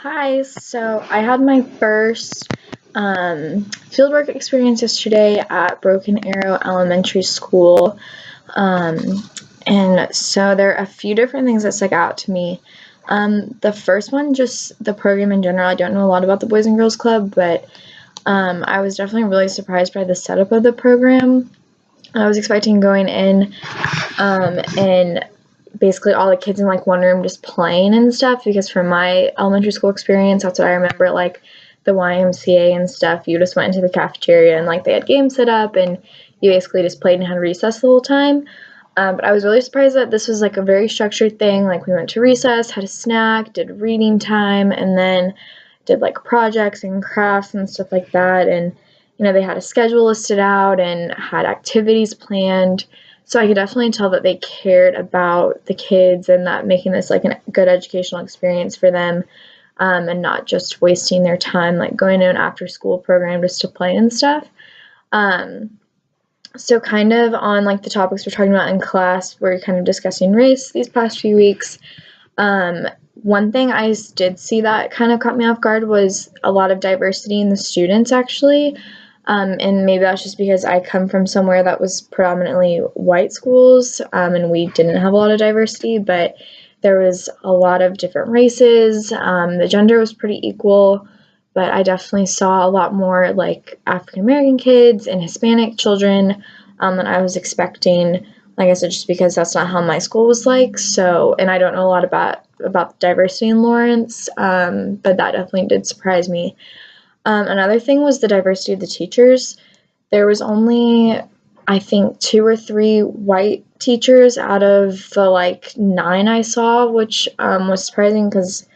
Hi, so I had my first fieldwork experience yesterday at Broken Arrow Elementary School. Um, and so there are a few different things that stuck out to me. The first one, just the program in general. I don't know a lot about the Boys and Girls Club, but I was definitely really surprised by the setup of the program. I was expecting going in and basically all the kids in like one room just playing and stuff, because from my elementary school experience, that's what I remember, like the YMCA and stuff. You just went into the cafeteria and like they had games set up and you basically just played and had recess the whole time. But I was really surprised that this was like a very structured thing. Like we went to recess, had a snack, did reading time, and then did like projects and crafts and stuff like that. And they had a schedule listed out and had activities planned. So I could definitely tell that they cared about the kids and that making this like a good educational experience for them, and not just wasting their time like going to an after school program just to play and stuff. So kind of on like the topics we're talking about in class, we're kind of discussing race these past few weeks. One thing I did see that kind of caught me off guard was a lot of diversity in the students, actually. And maybe that's just because I come from somewhere that was predominantly white schools, and we didn't have a lot of diversity, but there was a lot of different races. The gender was pretty equal, but I definitely saw a lot more like African American kids and Hispanic children than I was expecting. Like I said, just because that's not how my school was like. So, and I don't know a lot about diversity in Lawrence, but that definitely did surprise me. Another thing was the diversity of the teachers. There was only, I think, 2 or 3 white teachers out of the like 9 I saw, which was surprising because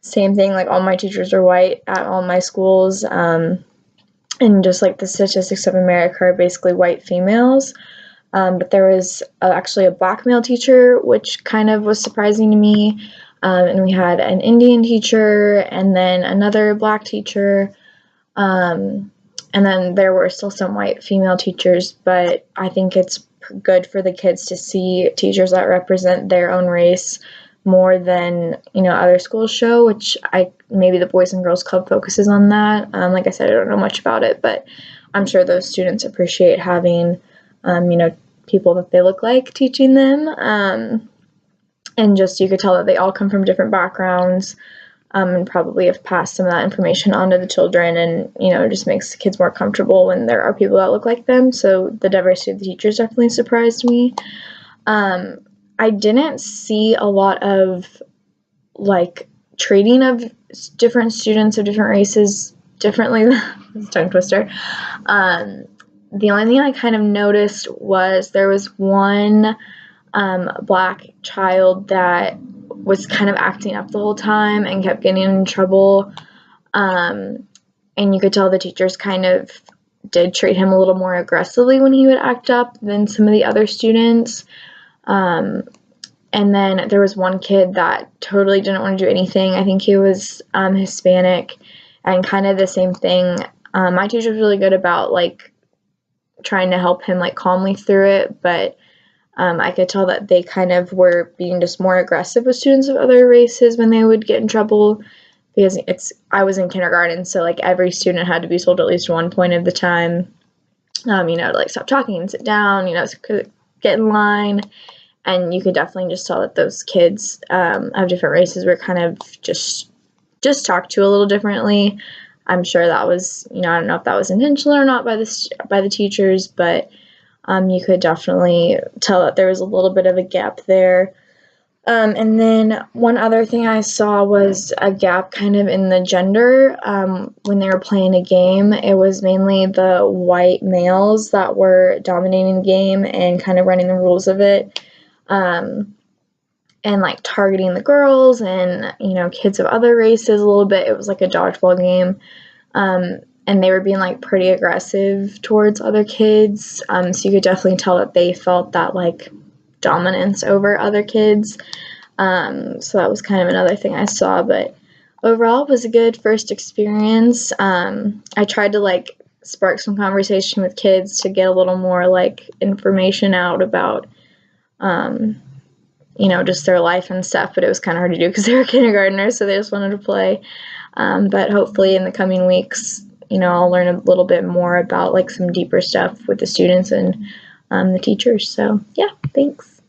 same thing, like all my teachers are white at all my schools, and just like the statistics of America are basically white females. But there was actually a black male teacher, which kind of was surprising to me. And we had an Indian teacher and then another black teacher. And then there were still some white female teachers, but I think it's good for the kids to see teachers that represent their own race more than other schools show, which maybe the Boys and Girls Club focuses on that. Like I said, I don't know much about it, but I'm sure those students appreciate having people that they look like teaching them, and just you could tell that they all come from different backgrounds, and probably have passed some of that information on to the children, and it just makes the kids more comfortable when there are people that look like them. So the diversity of the teachers definitely surprised me. I didn't see a lot of like treating of different students of different races differently. It's a tongue twister. The only thing I kind of noticed was there was one black child that was kind of acting up the whole time and kept getting in trouble. And you could tell the teachers kind of did treat him a little more aggressively when he would act up than some of the other students. And then there was one kid that totally didn't want to do anything. I think he was Hispanic, and kind of the same thing. My teacher was really good about like trying to help him like calmly through it, but I could tell that they kind of were being just more aggressive with students of other races when they would get in trouble, because I was in kindergarten, so like every student had to be told at least one point of the time, to like stop talking and sit down, get in line. And you could definitely just tell that those kids of different races were kind of just talked to a little differently. I'm sure that was, I don't know if that was intentional or not by the teachers, but you could definitely tell that there was a little bit of a gap there. And then one other thing I saw was a gap kind of in the gender. When they were playing a game, it was mainly the white males that were dominating the game and kind of running the rules of it. And like targeting the girls and, kids of other races a little bit. It was like a dodgeball game. And they were being like pretty aggressive towards other kids. So you could definitely tell that they felt that like dominance over other kids. So that was kind of another thing I saw, but overall it was a good first experience. I tried to like spark some conversation with kids to get a little more like information out about just their life and stuff, but it was kind of hard to do because they were kindergartners, so they just wanted to play. But hopefully in the coming weeks, I'll learn a little bit more about like some deeper stuff with the students and the teachers. So yeah, thanks.